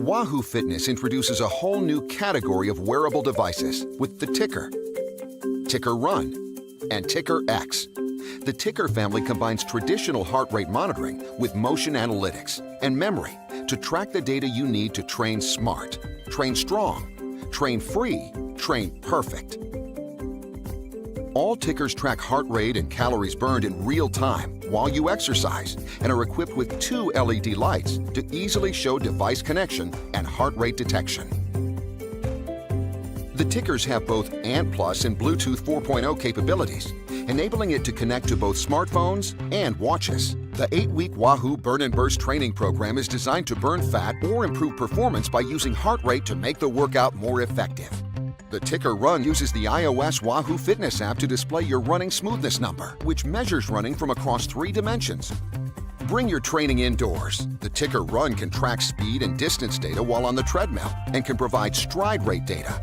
Wahoo Fitness introduces a whole new category of wearable devices with the TICKR, TICKR Run, and TICKR X. The TICKR family combines traditional heart rate monitoring with motion analytics and memory to track the data you need to train smart, train strong, train free, train perfect. All TICKRs track heart rate and calories burned in real time while you exercise and are equipped with 2 LED lights to easily show device connection and heart rate detection. The TICKRs have both ANT Plus and Bluetooth 4.0 capabilities, enabling it to connect to both smartphones and watches. The 8-week Wahoo Burn and Burst training program is designed to burn fat or improve performance by using heart rate to make the workout more effective. The TICKR Run uses the iOS Wahoo Fitness app to display your running smoothness number, which measures running from across 3 dimensions. Bring your training indoors. The TICKR Run can track speed and distance data while on the treadmill and can provide stride rate data.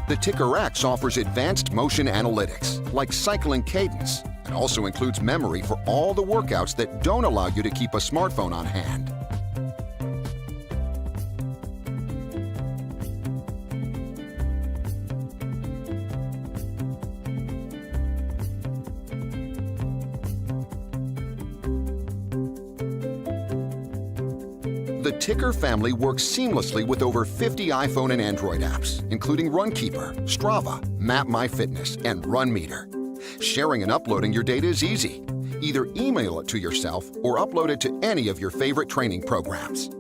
The TICKR X offers advanced motion analytics, like cycling cadence, and also includes memory for all the workouts that don't allow you to keep a smartphone on hand. The TICKR family works seamlessly with over 50 iPhone and Android apps, including Runkeeper, Strava, MapMyFitness, and RunMeter. Sharing and uploading your data is easy. Either email it to yourself or upload it to any of your favorite training programs.